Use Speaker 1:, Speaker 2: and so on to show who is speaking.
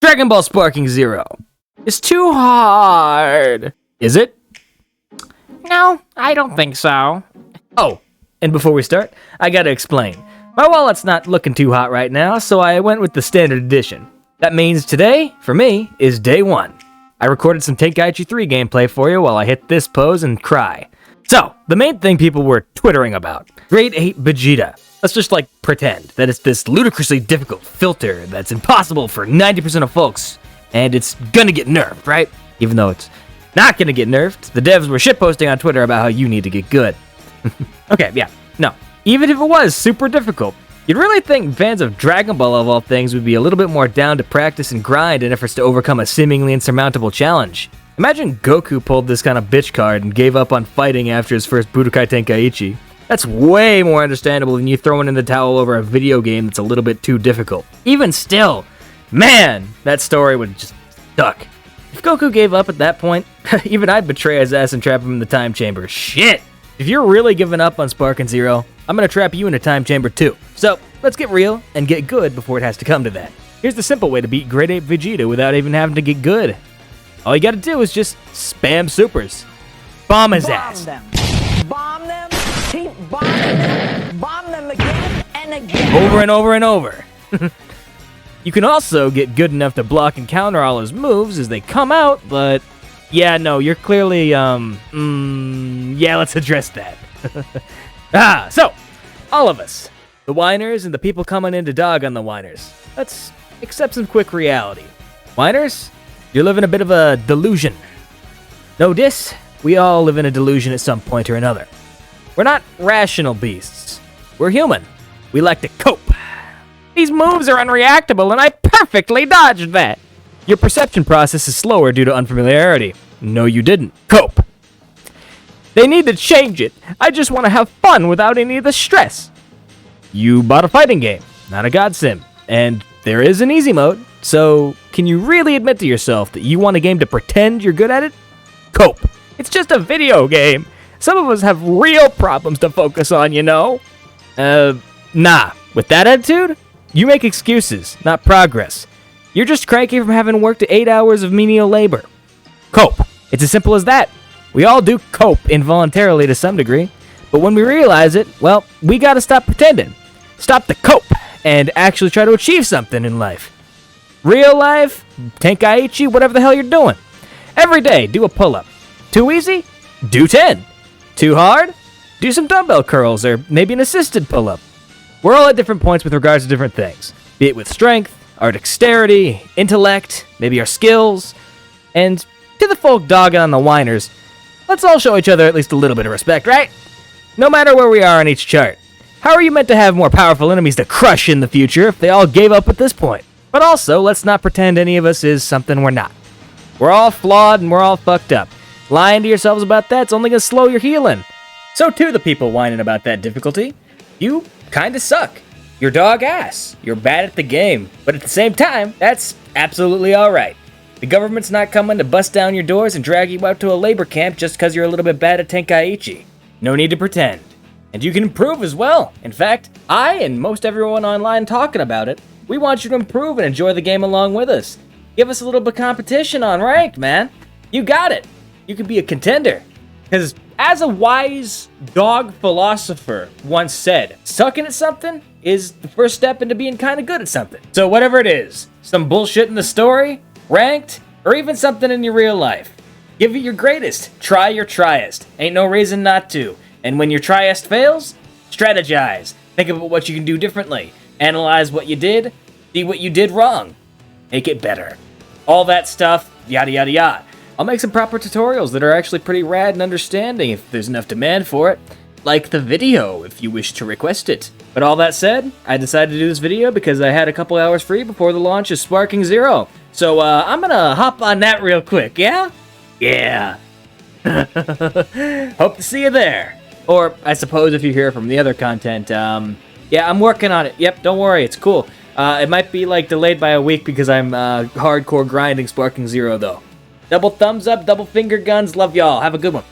Speaker 1: Dragon Ball Sparking Zero is too hard. Is it?
Speaker 2: No, I don't think so.
Speaker 1: Oh, and before we start, I gotta explain. My wallet's not looking too hot right now, so I went with the standard edition. That means today, for me, is day one. I recorded some Tenkaichi 3 gameplay for you while I hit this pose and cry. So, the main thing people were twittering about, Grade 8 Vegeta. Let's just pretend that it's this ludicrously difficult filter that's impossible for 90% of folks, and it's gonna get nerfed, right? Even though it's not gonna get nerfed, the devs were shitposting on Twitter about how you need to get good. Okay, yeah, no. Even if it was super difficult, you'd really think fans of Dragon Ball of all things would be a little bit more down to practice and grind in efforts to overcome a seemingly insurmountable challenge. Imagine Goku pulled this kind of bitch card and gave up on fighting after his first Budokai Tenkaichi. That's way more understandable than you throwing in the towel over a video game that's a little bit too difficult. Even still, man, that story would just suck. If Goku gave up at that point, even I'd betray his ass and trap him in the time chamber. Shit! If you're really giving up on Sparking Zero, I'm gonna trap you in a time chamber too. So, let's get real and get good before it has to come to that. Here's the simple way to beat Grade 8 Vegeta without even having to get good. All you gotta do is just spam supers. Bomb his ass.
Speaker 3: Bomb them, keep bombing them, bomb them again and again.
Speaker 1: Over and over and over. You can also get good enough to block and counter all his moves as they come out, but yeah, no, you're clearly, yeah, let's address that. So, all of us, the whiners and the people coming in to dog on the whiners, let's accept some quick reality. Whiners, you're living a bit of a delusion. No diss, we all live in a delusion at some point or another. We're not rational beasts. We're human. We like to cope. These moves are unreactable, and I perfectly dodged that. Your perception process is slower due to unfamiliarity. No, you didn't. Cope. They need to change it. I just want to have fun without any of the stress. You bought a fighting game, not a god sim. And there is an easy mode, so can you really admit to yourself that you want a game to pretend you're good at it? Cope. It's just a video game. Some of us have real problems to focus on, you know? Nah. With that attitude, you make excuses, not progress. You're just cranky from having worked 8 hours of menial labor. Cope. It's as simple as that. We all do cope involuntarily to some degree, but when we realize it, well, we gotta stop pretending. Stop the cope and actually try to achieve something in life. Real life, Tenkaichi, whatever the hell you're doing. Every day, do a pull-up. Too easy? Do 10. Too hard? Do some dumbbell curls or maybe an assisted pull-up. We're all at different points with regards to different things, be it with strength, our dexterity, intellect, maybe our skills, and to the folk dogging on the whiners, let's all show each other at least a little bit of respect, right? No matter where we are on each chart. How are you meant to have more powerful enemies to crush in the future if they all gave up at this point? But also, let's not pretend any of us is something we're not. We're all flawed and we're all fucked up. Lying to yourselves about that's only gonna slow your healing. So too the people whining about that difficulty. You kinda suck. You're dog ass. You're bad at the game. But at the same time, that's absolutely alright. The government's not coming to bust down your doors and drag you out to a labor camp just because you're a little bit bad at Tenkaichi. No need to pretend. And you can improve as well. In fact, I and most everyone online talking about it, we want you to improve and enjoy the game along with us. Give us a little bit of competition on ranked, man. You got it. You can be a contender. Because as a wise dog philosopher once said, sucking at something is the first step into being kind of good at something. So whatever it is, some bullshit in the story, ranked, or even something in your real life, give it your greatest. Try your triest. Ain't no reason not to. And when your triest fails, strategize. Think about what you can do differently. Analyze what you did. See what you did wrong. Make it better. All that stuff, yada yada yada. I'll make some proper tutorials that are actually pretty rad and understanding if there's enough demand for it. Like the video, if you wish to request it. But all that said, I decided to do this video because I had a couple hours free before the launch of Sparking Zero. So, I'm gonna hop on that real quick, yeah? Yeah. Hope to see you there. Or, I suppose if you hear from the other content, yeah, I'm working on it. Yep, don't worry, it's cool. It might be, delayed by a week because I'm, hardcore grinding Sparking Zero, though. Double thumbs up, double finger guns, love y'all. Have a good one.